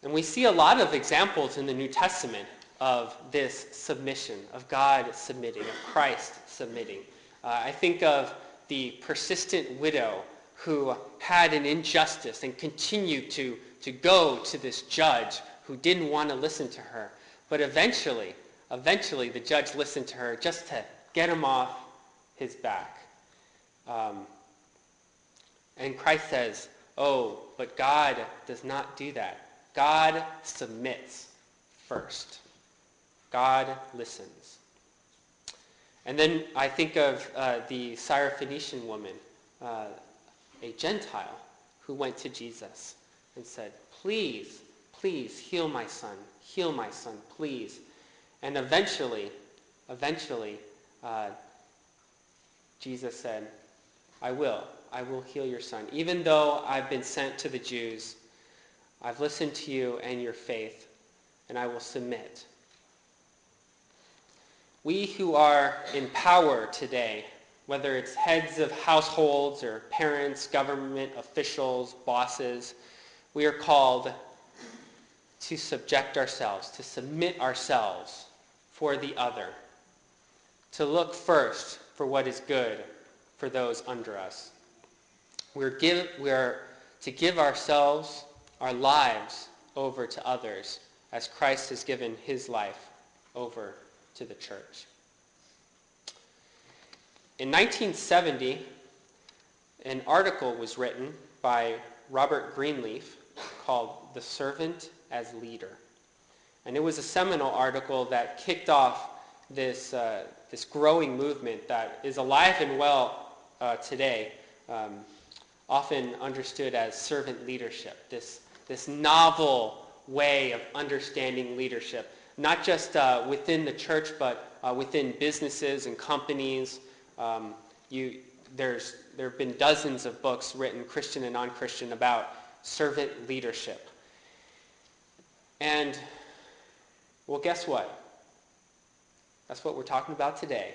And we see a lot of examples in the New Testament of this submission, of God submitting, of Christ submitting. I think of the persistent widow who had an injustice and continued to go to this judge who didn't want to listen to her. But eventually the judge listened to her just to get him off his back. And Christ says, oh, but God does not do that. God submits first. God listens. And then I think of the Syrophoenician woman, a Gentile, who went to Jesus and said, please, please heal my son, please. And eventually, Jesus said, I will heal your son. Even though I've been sent to the Jews, I've listened to you and your faith, and I will submit. We who are in power today, whether it's heads of households or parents, government officials, bosses, we are called to subject ourselves, to submit ourselves for the other, to look first for what is good for those under us. We are to give ourselves, our lives, over to others as Christ has given his life over to the church. In 1970, an article was written by Robert Greenleaf called "The Servant as Leader." And it was a seminal article that kicked off this growing movement that is alive and well today, often understood as servant leadership, this novel way of understanding leadership, not just within the church, but within businesses and companies. There have been dozens of books written, Christian and non-Christian, about servant leadership. And, well, guess what? That's what we're talking about today.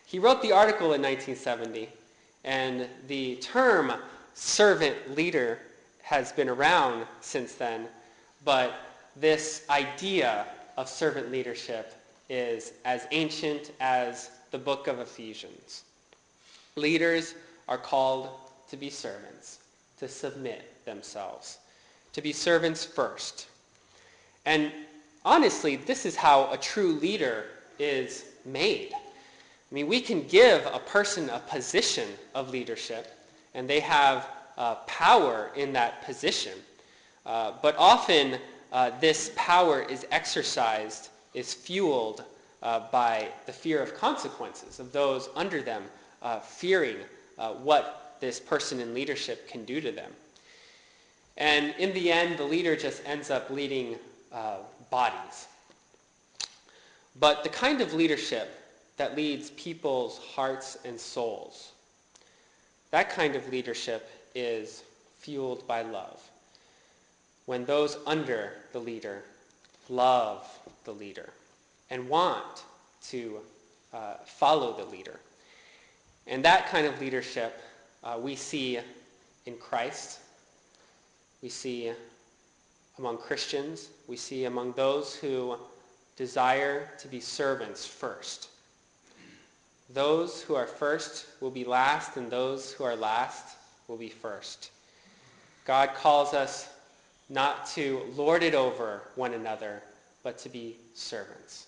He wrote the article in 1970, and the term servant leader has been around since then, but this idea of servant leadership is as ancient as the book of Ephesians. Leaders are called to be servants, to submit themselves, to be servants first. And honestly, this is how a true leader is made. I mean, we can give a person a position of leadership, and they have power in that position. But often, this power is exercised, is fueled by the fear of consequences of those under them, fearing what this person in leadership can do to them. And in the end, the leader just ends up leading bodies. But the kind of leadership that leads people's hearts and souls, that kind of leadership is fueled by love. When those under the leader love the leader and want to follow the leader. And that kind of leadership we see in Christ. We see among Christians. We see among those who desire to be servants first. Those who are first will be last, and those who are last will be first. God calls us not to lord it over one another, but to be servants.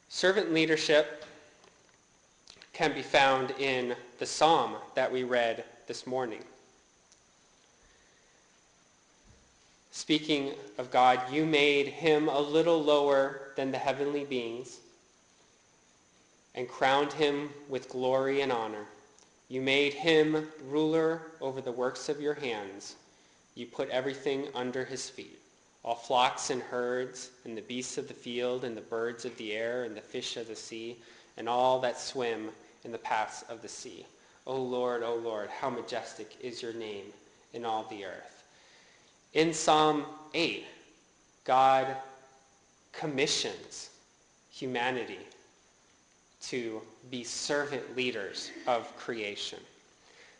Servant leadership can be found in the psalm that we read this morning. Speaking of God, you made him a little lower than the heavenly beings and crowned him with glory and honor. You made him ruler over the works of your hands. You put everything under his feet, all flocks and herds, and the beasts of the field, and the birds of the air, and the fish of the sea, and all that swim in the paths of the sea. O Lord, how majestic is your name in all the earth. In Psalm 8, God commissions humanity to be servant leaders of creation.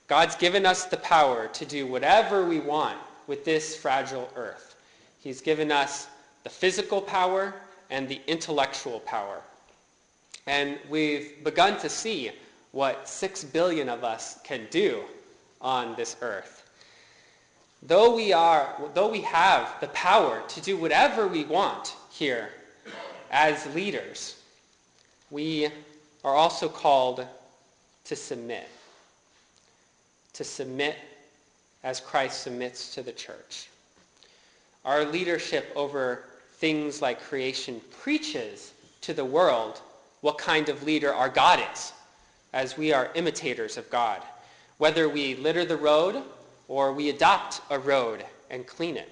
God's given us the power to do whatever we want with this fragile earth. He's given us the physical power and the intellectual power. And we've begun to see what 6 billion of us can do on this earth. Though we have the power to do whatever we want here as leaders, we are also called to submit. To submit as Christ submits to the church. Our leadership over things like creation preaches to the world what kind of leader our God is, as we are imitators of God, whether we litter the road or we adopt a road and clean it,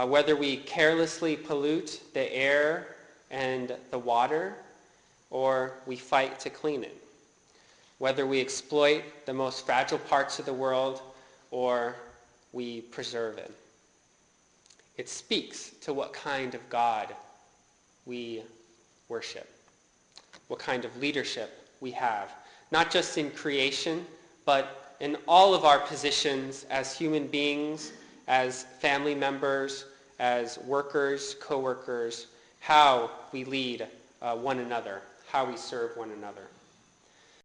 whether we carelessly pollute the air and the water or we fight to clean it, whether we exploit the most fragile parts of the world or we preserve it. It speaks to what kind of God we worship, what kind of leadership we have, not just in creation, but in all of our positions as human beings, as family members, as workers, co-workers, how we lead one another, how we serve one another.